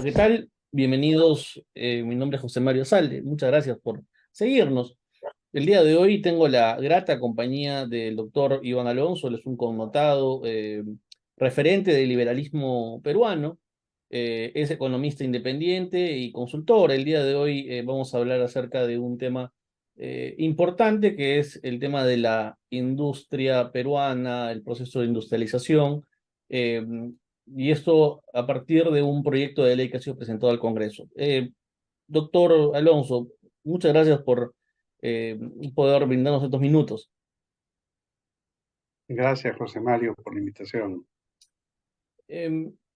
Hola, ¿qué tal? Bienvenidos. Mi nombre es José Mario Salde. Muchas gracias por seguirnos. El día de hoy tengo la grata compañía del doctor Iván Alonso. Él es un connotado referente del liberalismo peruano. Es economista independiente y consultor. El día de hoy vamos a hablar acerca de un tema importante, que es el tema de la industria peruana, el proceso de industrialización. eh, y esto a partir de un proyecto de ley que ha sido presentado al Congreso. Doctor Alonso, muchas gracias por eh, poder brindarnos estos minutos. Gracias, José Mario, por la invitación.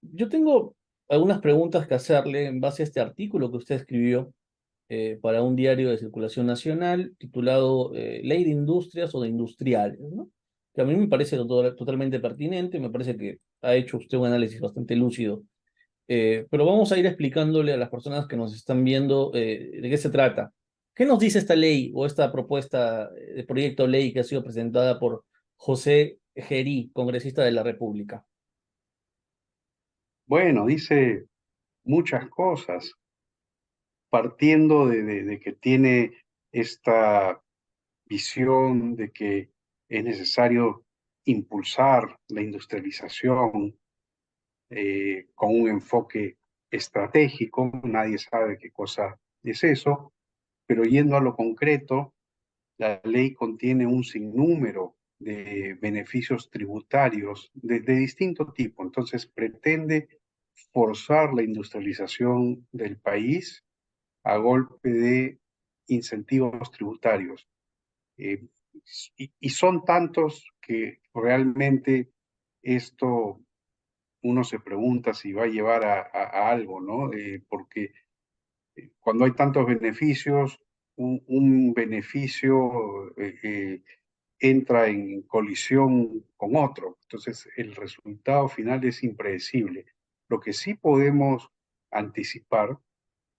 Yo tengo algunas preguntas que hacerle en base a este artículo que usted escribió para un diario de circulación nacional titulado Ley de Industrias o de Industriales, ¿no? Que a mí me parece totalmente pertinente, me parece que ha hecho usted un análisis bastante lúcido. Pero vamos a ir explicándole a las personas que nos están viendo de qué se trata. ¿Qué nos dice esta ley o esta propuesta de proyecto de ley que ha sido presentada por José Gerí, congresista de la República? Bueno, dice muchas cosas, partiendo de que tiene esta visión de que es necesario impulsar la industrialización con un enfoque estratégico. Nadie sabe qué cosa es eso, pero yendo a lo concreto, la ley contiene un sinnúmero de beneficios tributarios de distinto tipo. Entonces, pretende forzar la industrialización del país a golpe de incentivos tributarios. Eh, y son tantos que realmente esto uno se pregunta si va a llevar a algo, ¿no? Porque cuando hay tantos beneficios, un beneficio entra en colisión con otro. Entonces, el resultado final es impredecible. Lo que sí podemos anticipar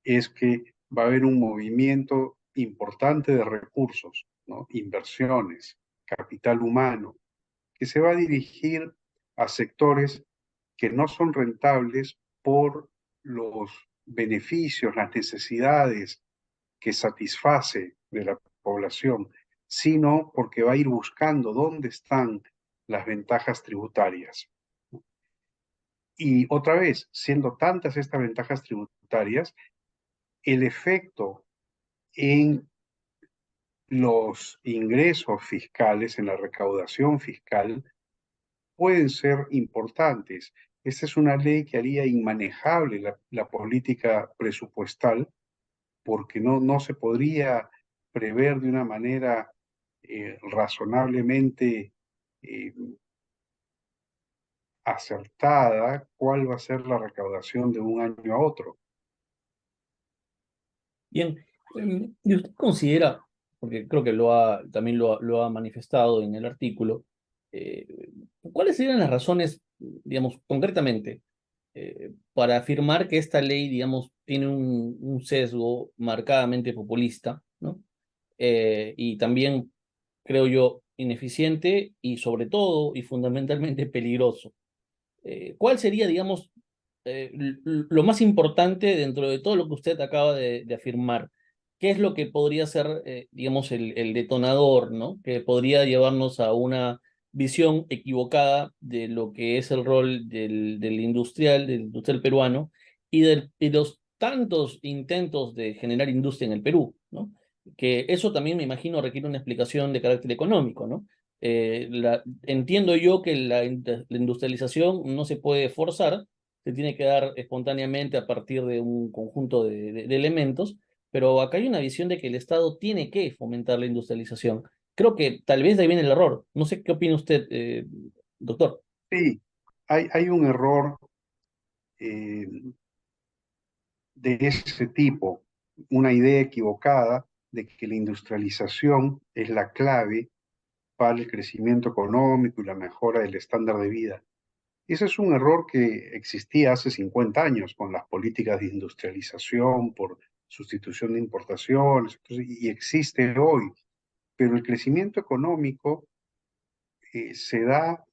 es que va a haber un movimiento importante de recursos, ¿no? Inversiones, capital humano, que se va a dirigir a sectores que no son rentables por los beneficios, las necesidades que satisface de la población, sino porque va a ir buscando dónde están las ventajas tributarias. Y otra vez, siendo tantas estas ventajas tributarias, el efecto en los ingresos fiscales, en la recaudación fiscal, pueden ser importantes. Esta es una ley que haría inmanejable la política presupuestal porque no se podría prever de una manera razonablemente eh, acertada cuál va a ser la recaudación de un año a otro. Bien, ¿y usted considera, porque creo que también lo ha manifestado en el artículo, eh, cuáles serían las razones, digamos, concretamente, para afirmar que esta ley, digamos, tiene un sesgo marcadamente populista, ¿no? Y también, creo yo, ineficiente y sobre todo y fundamentalmente peligroso? ¿Cuál sería, digamos, lo más importante dentro de todo lo que usted acaba de afirmar? ¿Qué es lo que podría ser, digamos, el detonador, ¿no? Que podría llevarnos a una visión equivocada de lo que es el rol del industrial peruano y los tantos intentos de generar industria en el Perú, ¿no? Que eso también me imagino requiere una explicación de carácter económico, ¿no? Entiendo yo que la industrialización no se puede forzar, se tiene que dar espontáneamente a partir de un conjunto de elementos, pero acá hay una visión de que el Estado tiene que fomentar la industrialización. Creo que tal vez de ahí viene el error. No sé qué opina usted, doctor. Sí, hay un error eh, de ese tipo, una idea equivocada de que la industrialización es la clave para el crecimiento económico y la mejora del estándar de vida. Ese es un error que existía hace 50 años con las políticas de industrialización por sustitución de importaciones, y existe hoy, pero el crecimiento económico se da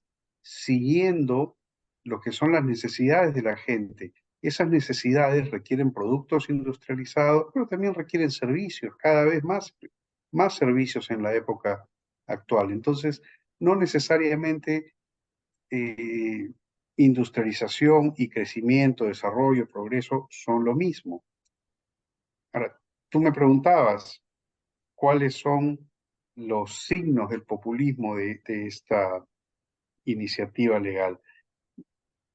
siguiendo lo que son las necesidades de la gente. esas necesidades requieren productos industrializados, pero también requieren servicios, cada vez más servicios en la época actual. Entonces, no necesariamente eh, industrialización y crecimiento, desarrollo, progreso son lo mismo. Ahora, tú me preguntabas cuáles son los signos del populismo de esta iniciativa legal.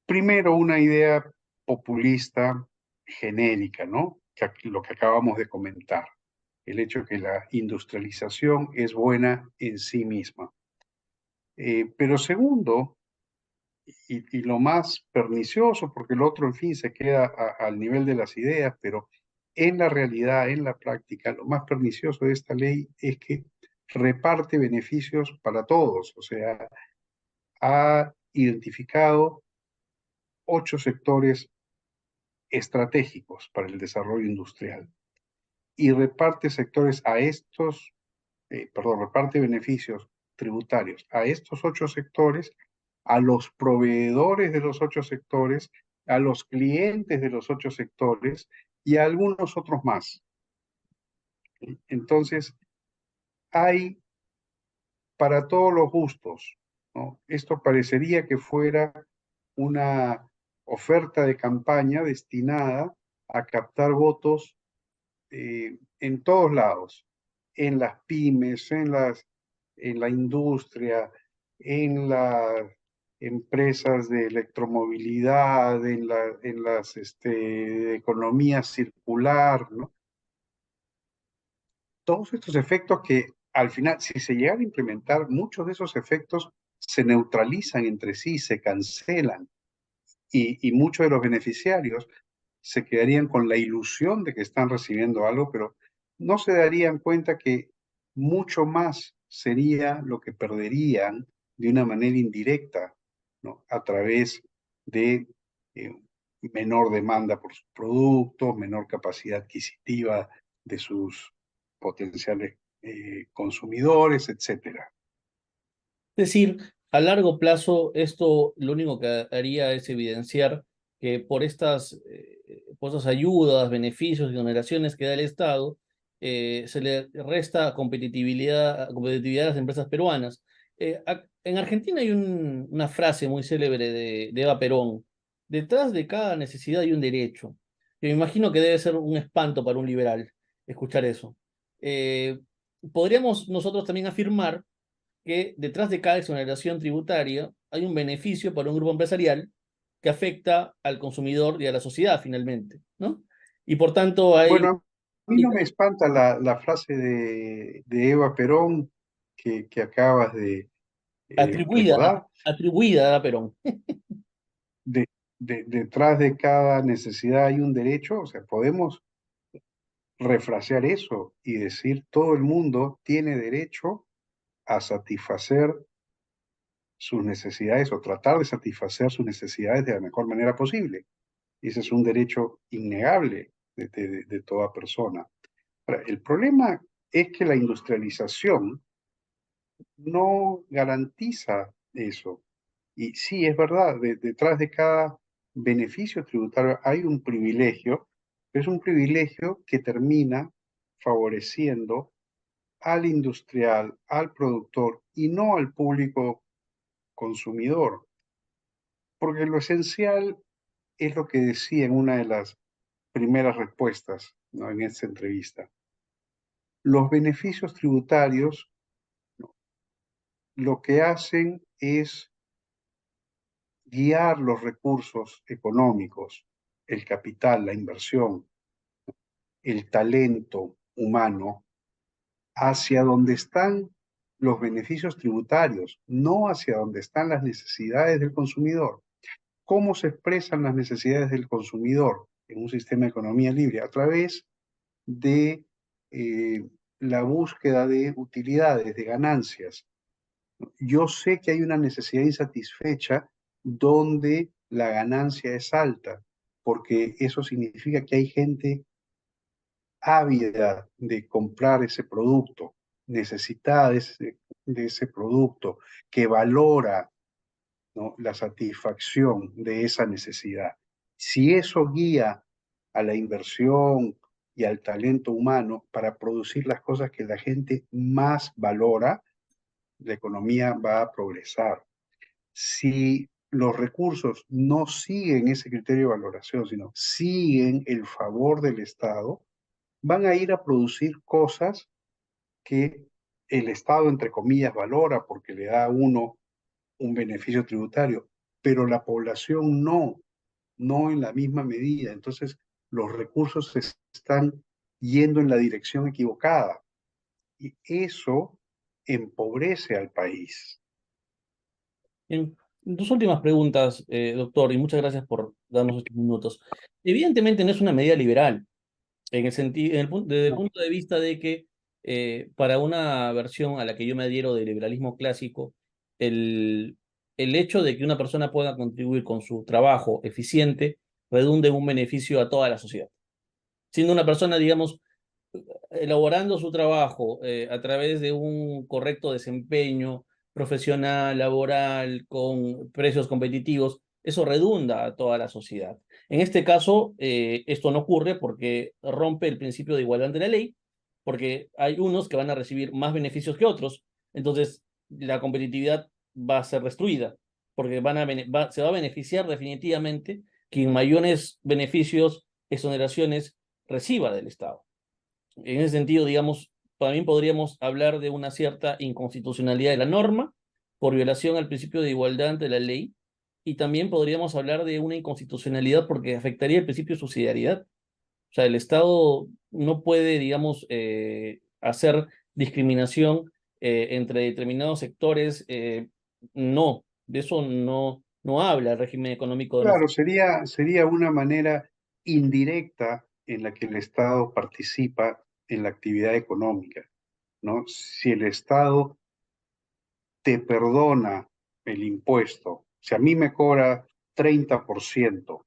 Primero, una idea populista genérica, ¿no? Lo que acabamos de comentar, el hecho de que la industrialización es buena en sí misma. Pero segundo, y lo más pernicioso, porque el otro, en fin, se queda al nivel de las ideas, pero en la realidad, en la práctica, lo más pernicioso de esta ley es que reparte beneficios para todos, o sea, ha identificado 8 sectores estratégicos para el desarrollo industrial y reparte sectores a estos, reparte beneficios tributarios a estos 8 sectores, a los proveedores de los 8 sectores, a los clientes de los 8 sectores y a algunos otros más. Entonces, hay para todos los gustos, ¿no? Esto parecería que fuera una oferta de campaña destinada a captar votos en todos lados, en las pymes, en la industria, en las empresas de electromovilidad, en las economía circular, ¿no? Todos estos efectos que al final, si se llegan a implementar, muchos de esos efectos se neutralizan entre sí, se cancelan y muchos de los beneficiarios se quedarían con la ilusión de que están recibiendo algo, pero no se darían cuenta que mucho más sería lo que perderían de una manera indirecta, ¿no? A través de eh, menor demanda por sus productos, menor capacidad adquisitiva de sus potenciales consumidores, etcétera. Es decir, a largo plazo, esto lo único que haría es evidenciar que por estas ayudas, beneficios y oneraciones que da el Estado, se le resta competitividad a las empresas peruanas. En Argentina hay una frase muy célebre de Eva Perón: detrás de cada necesidad hay un derecho. Yo me imagino que debe ser un espanto para un liberal escuchar eso. Eh, Podríamos nosotros también afirmar que detrás de cada exoneración tributaria hay un beneficio para un grupo empresarial que afecta al consumidor y a la sociedad finalmente, ¿no? Y por tanto hay Bueno, a mí no me espanta la frase de Eva Perón que acabas de atribuida, recordar. atribuida a Perón. De, detrás de cada necesidad hay un derecho, o sea, podemos refrasear eso y decir todo el mundo tiene derecho a satisfacer sus necesidades o tratar de satisfacer sus necesidades de la mejor manera posible. Ese es un derecho innegable de toda persona. Ahora, el problema es que la industrialización no garantiza eso. Y sí, es verdad, detrás de cada beneficio tributario hay un privilegio, pero es un privilegio que termina favoreciendo al industrial, al productor y no al público consumidor. Porque lo esencial es lo que decía en una de las primeras respuestas, ¿no? En esta entrevista. Los beneficios tributarios, ¿no? Lo que hacen es guiar los recursos económicos, el capital, la inversión, el talento humano, hacia donde están los beneficios tributarios, no hacia donde están las necesidades del consumidor. ¿Cómo se expresan las necesidades del consumidor en un sistema de economía libre? A través de la búsqueda de utilidades, de ganancias. Yo sé que hay una necesidad insatisfecha donde la ganancia es alta, porque eso significa que hay gente ávida de comprar ese producto, necesitada de ese producto, que valora, ¿no? La satisfacción de esa necesidad. Si eso guía a la inversión y al talento humano para producir las cosas que la gente más valora, la economía va a progresar. Si los recursos no siguen ese criterio de valoración, sino siguen el favor del Estado, van a ir a producir cosas que el Estado, entre comillas, valora porque le da a uno un beneficio tributario, pero la población no en la misma medida. Entonces, los recursos se están yendo en la dirección equivocada y eso empobrece al país. Bien, dos últimas preguntas, doctor, y muchas gracias por darnos estos minutos. Evidentemente no es una medida liberal, en el sentido, desde el No, punto de vista de que para una versión a la que yo me adhiero del liberalismo clásico, el, el hecho de que una persona pueda contribuir con su trabajo eficiente redunde en un beneficio a toda la sociedad. Siendo una persona, digamos, elaborando su trabajo a través de un correcto desempeño profesional, laboral, con precios competitivos, eso redunda a toda la sociedad. En este caso, esto no ocurre porque rompe el principio de igualdad ante la ley, porque hay unos que van a recibir más beneficios que otros, entonces la competitividad va a ser destruida, porque se va a beneficiar definitivamente quien mayores beneficios, exoneraciones reciba del Estado. En ese sentido, digamos, también podríamos hablar de una cierta inconstitucionalidad de la norma por violación al principio de igualdad ante la ley, y también podríamos hablar de una inconstitucionalidad porque afectaría el principio de subsidiariedad. O sea, el Estado no puede, digamos, hacer discriminación entre determinados sectores. No, de eso no habla el régimen económico de nuestro. claro, sería una manera indirecta en la que el Estado participa en la actividad económica, ¿no? Si el Estado te perdona el impuesto, si a mí me cobra 30%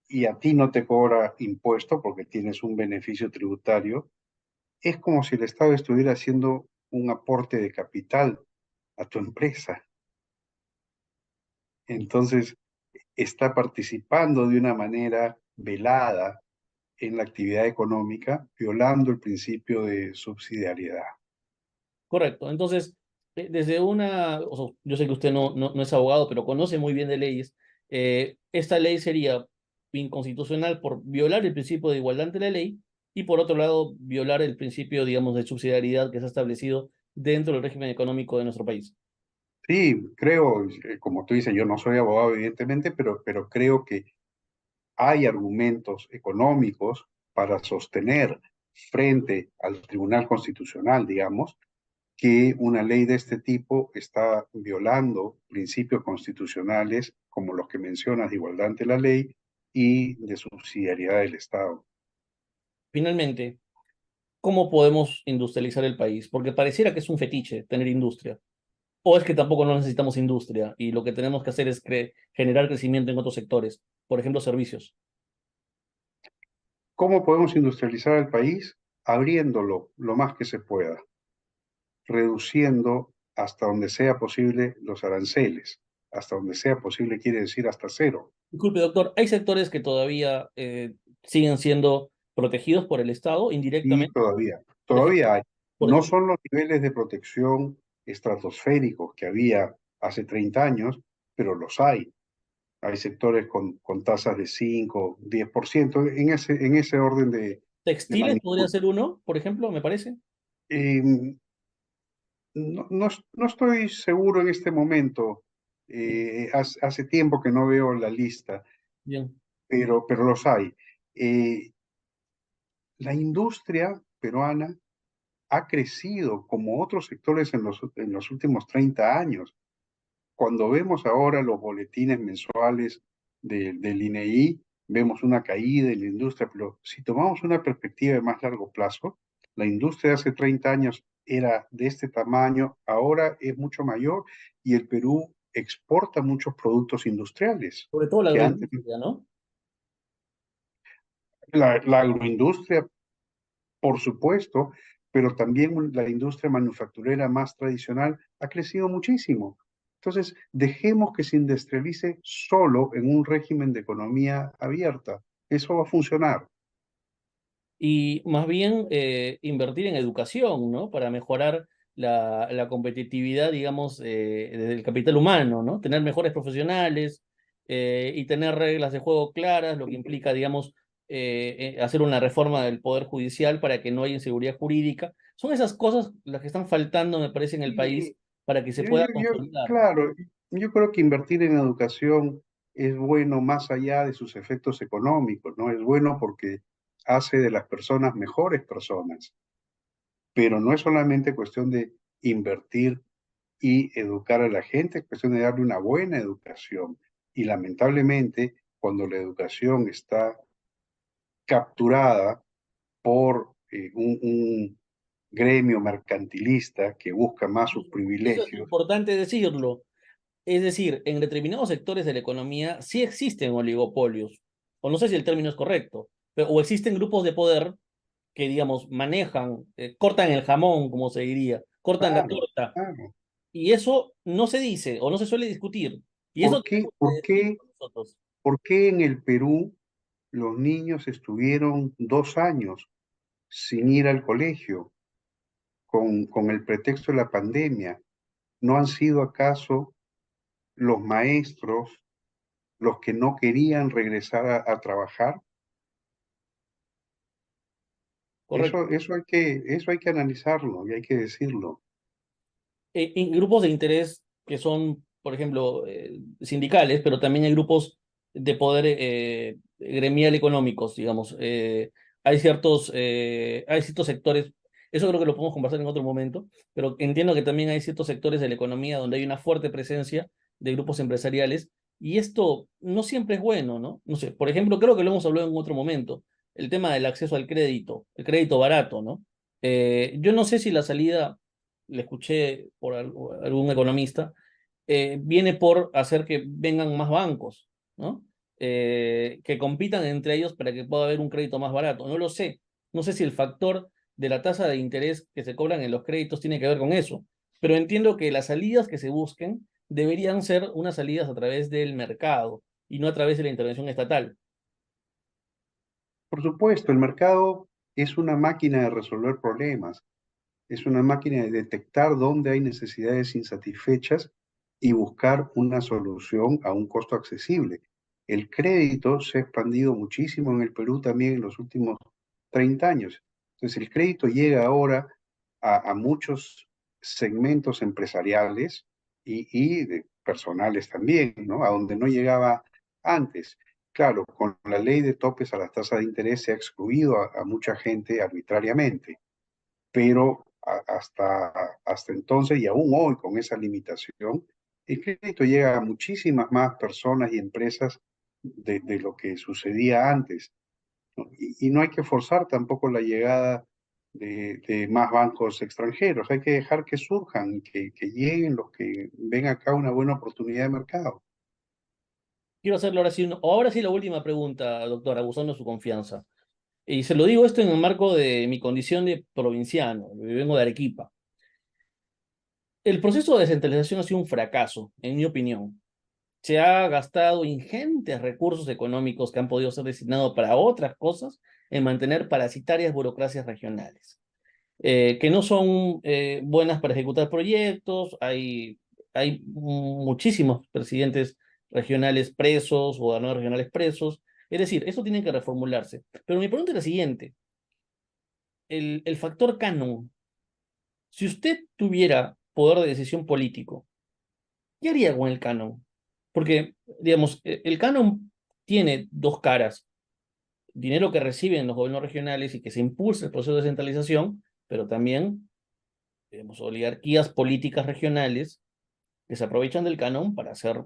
y a ti no te cobra impuesto porque tienes un beneficio tributario, es como si el Estado estuviera haciendo un aporte de capital a tu empresa. Entonces, está participando de una manera velada en la actividad económica, violando el principio de subsidiariedad. Correcto. Entonces, desde o sea, yo sé que usted no es abogado, pero conoce muy bien de leyes. Esta ley sería inconstitucional por violar el principio de igualdad ante la ley y, por otro lado, violar el principio, digamos, de subsidiariedad que se ha establecido dentro del régimen económico de nuestro país. Sí, creo, como tú dices, yo no soy abogado, evidentemente, pero creo que hay argumentos económicos para sostener frente al Tribunal Constitucional, digamos, que una ley de este tipo está violando principios constitucionales como los que mencionas de igualdad ante la ley y de subsidiariedad del Estado. Finalmente, ¿cómo podemos industrializar el país? Porque pareciera que es un fetiche tener industria. O es que tampoco no necesitamos industria y lo que tenemos que hacer es generar crecimiento en otros sectores, por ejemplo, servicios. ¿Cómo podemos industrializar el país? Abriéndolo lo más que se pueda, reduciendo hasta donde sea posible los aranceles. Hasta donde sea posible quiere decir hasta cero. Disculpe, doctor, ¿hay sectores que todavía siguen siendo protegidos por el Estado Y indirectamente? Por ejemplo, todavía hay. por No ejemplo, son los niveles de protección estratosféricos que había hace 30 años, pero los hay. Hay sectores con tasas de 5, 10%, en ese orden de textiles podría magnitud. ser uno, por ejemplo, me parece. Eh, no estoy seguro en este momento. Hace tiempo que no veo la lista, Bien. pero los hay. Eh, la industria peruana ha crecido como otros sectores en los últimos 30 años. Cuando vemos ahora los boletines mensuales del INEI, vemos una caída en la industria, pero si tomamos una perspectiva de más largo plazo, la industria de hace 30 años era de este tamaño, ahora es mucho mayor y el Perú exporta muchos productos industriales Sobre todo la que antes, agroindustria, ¿no? la agroindustria, por supuesto, pero también la industria manufacturera más tradicional ha crecido muchísimo. Entonces, dejemos que se industrialice solo en un régimen de economía abierta. Eso va a funcionar. Y más bien invertir en educación, ¿no? Para mejorar la competitividad, digamos, del capital humano, ¿no? Tener mejores profesionales y tener reglas de juego claras, lo que implica, digamos, hacer una reforma del Poder Judicial para que no haya inseguridad jurídica. Son esas cosas las que están faltando, me parece, en el país Y para que se pueda consolidar. claro, yo creo que invertir en educación es bueno más allá de sus efectos económicos, ¿no? Es bueno porque hace de las personas mejores personas, pero no es solamente cuestión de invertir y educar a la gente, es cuestión de darle una buena educación. Y lamentablemente, cuando la educación está capturada por un gremio mercantilista que busca más sus Eso es privilegios, importante decirlo. Es decir, en determinados sectores de la economía sí existen oligopolios, o no sé si el término es correcto, pero, o existen grupos de poder que, digamos, manejan, cortan el jamón, como se diría, cortan la claro, torta, claro. y eso no se dice o no se suele discutir, y eso ¿Por qué, tenemos que por decirlo qué, nosotros. por qué en el Perú los niños estuvieron 2 años sin ir al colegio con el pretexto de la pandemia? ¿No han sido acaso los maestros los que no querían regresar a trabajar? Correcto. Eso hay que analizarlo y hay que decirlo. Y grupos de interés que son, por ejemplo, sindicales, pero también hay grupos de poder gremial económicos, digamos. Hay ciertos sectores, eso creo que lo podemos conversar en otro momento, pero entiendo que también hay ciertos sectores de la economía donde hay una fuerte presencia de grupos empresariales y esto no siempre es bueno, ¿no? No sé, por ejemplo, creo que lo hemos hablado en otro momento, el tema del acceso al crédito, el crédito barato, ¿no? Yo no sé si la salida le escuché por algún economista, viene por hacer que vengan más bancos, ¿no? Que compitan entre ellos para que pueda haber un crédito más barato. No lo sé. No sé si el factor de la tasa de interés que se cobran en los créditos tiene que ver con eso, pero entiendo que las salidas que se busquen deberían ser unas salidas a través del mercado y no a través de la intervención estatal. Por supuesto, el mercado es una máquina de resolver problemas, es una máquina de detectar dónde hay necesidades insatisfechas y buscar una solución a un costo accesible. El crédito se ha expandido muchísimo en el Perú también en los últimos 30 años. Entonces, el crédito llega ahora a muchos segmentos empresariales y de personales también, ¿no? A donde no llegaba antes. Claro, con la ley de topes a las tasas de interés se ha excluido a mucha gente arbitrariamente, pero hasta entonces y aún hoy con esa limitación, el crédito llega a muchísimas más personas y empresas de lo que sucedía antes, ¿no? Y no hay que forzar tampoco la llegada de más bancos extranjeros, hay que dejar que surjan y que lleguen los que ven acá una buena oportunidad de mercado. Quiero hacerle ahora sí, ahora sí la última pregunta, doctor, abusando de su confianza. Y se lo digo esto en el marco de mi condición de provinciano, yo vengo de Arequipa. El proceso de descentralización ha sido un fracaso, en mi opinión. Se ha gastado ingentes recursos económicos que han podido ser destinados para otras cosas en mantener parasitarias burocracias regionales, que no son buenas para ejecutar proyectos. Hay muchísimos presidentes regionales presos, gobernadores regionales presos. Es decir, esto tiene que reformularse. Pero mi pregunta es la siguiente. El factor canon. Si usted tuviera poder de decisión político, ¿qué haría con el canon? Porque, digamos, el canon tiene dos caras. Dinero que reciben los gobiernos regionales y que se impulsa el proceso de descentralización, pero también, digamos, oligarquías políticas regionales que se aprovechan del canon para hacer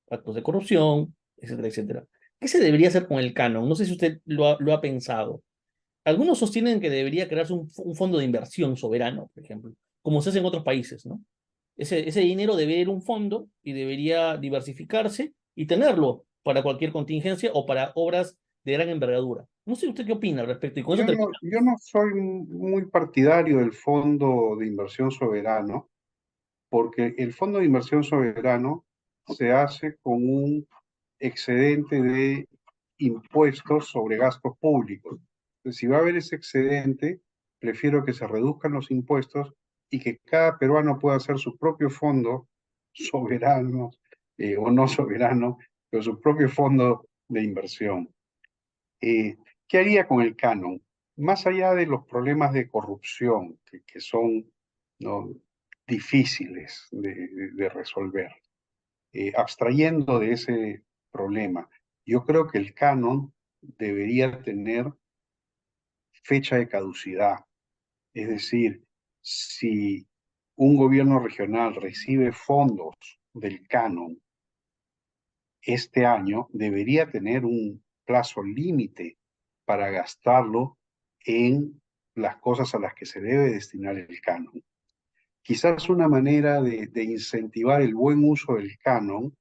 actos de corrupción, etcétera, etcétera. ¿Qué se debería hacer con el canon? No sé si usted lo ha pensado. Algunos sostienen que debería crearse un fondo de inversión soberano, por ejemplo, como se hace en otros países, ¿no? Ese dinero debe ir a un fondo y debería diversificarse y tenerlo para cualquier contingencia o para obras de gran envergadura. No sé usted qué opina al respecto y con eso termina. Yo no soy muy partidario del Fondo de Inversión Soberano porque el Fondo de Inversión Soberano se hace con un excedente de impuestos sobre gastos públicos. Entonces, si va a haber ese excedente, prefiero que se reduzcan los impuestos y que cada peruano pueda hacer su propio fondo soberano o no soberano, pero su propio fondo de inversión. ¿Qué haría con el canon? Más allá de los problemas de corrupción que son, ¿no?, difíciles de resolver, abstrayendo de ese problema, yo creo que el canon debería tener fecha de caducidad. Es decir, si un gobierno regional recibe fondos del canon este año, debería tener un plazo límite para gastarlo en las cosas a las que se debe destinar el canon. Quizás una manera de incentivar el buen uso del canon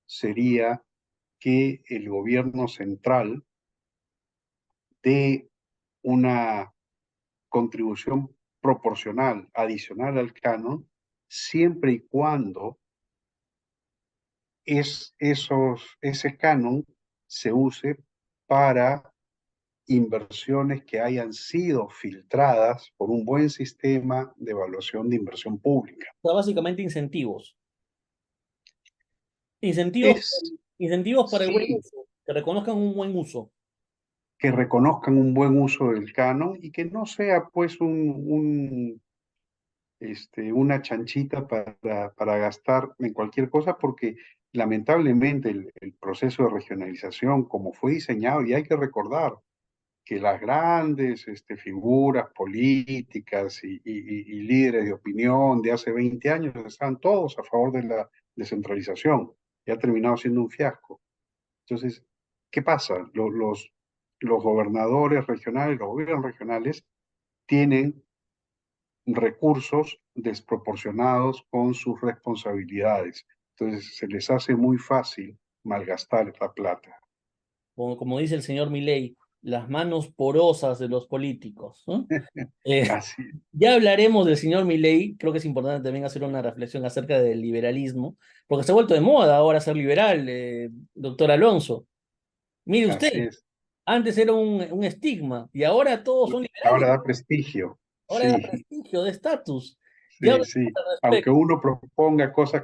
sería que el gobierno central dé una contribución proporcional adicional al canon, siempre y cuando ese canon se use para inversiones que hayan sido filtradas por un buen sistema de evaluación de inversión pública. O sea, básicamente incentivos. Incentivos, Es, incentivos para el buen sí, uso, que reconozcan un buen uso. que reconozcan un buen uso del canon y que no sea pues una chanchita para gastar en cualquier cosa, porque lamentablemente el proceso de regionalización, como fue diseñado, y hay que recordar que las grandes figuras políticas y líderes de opinión de hace 20 años estaban todos a favor de la descentralización y ha terminado siendo un fiasco. Entonces, ¿qué pasa? Los gobernadores regionales, los gobiernos regionales tienen recursos desproporcionados con sus responsabilidades. Entonces, se les hace muy fácil malgastar la plata. Como dice el señor Milei, las manos porosas de los políticos, ¿no? Eh, Así, ya hablaremos del señor Milei, creo que es importante también hacer una reflexión acerca del liberalismo, porque se ha vuelto de moda ahora ser liberal, doctor Alonso. Mire usted, así es. antes era un estigma y ahora todos son liberales, Ahora da prestigio. ahora da Sí, prestigio, de estatus. Ya sí, hablaremos sí. al Aunque respecto. uno proponga cosas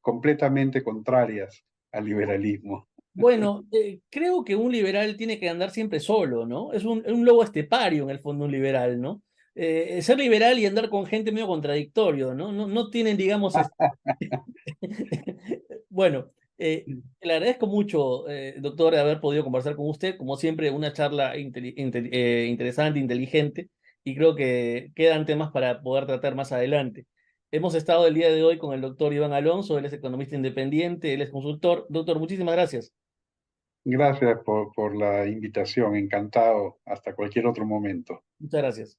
completamente contrarias al liberalismo. Bueno, creo que un liberal tiene que andar siempre solo, ¿no? Es un lobo estepario en el fondo un liberal, ¿no? Ser liberal y andar con gente medio contradictorio, ¿no? No tienen, digamos, bueno, le agradezco mucho, doctor, de haber podido conversar con usted. Como siempre, una charla interesante, inteligente, y creo que quedan temas para poder tratar más adelante. Hemos estado el día de hoy con el doctor Iván Alonso, él es economista independiente, él es consultor. Doctor, muchísimas gracias. Gracias por la invitación. Encantado. Hasta cualquier otro momento. Muchas gracias.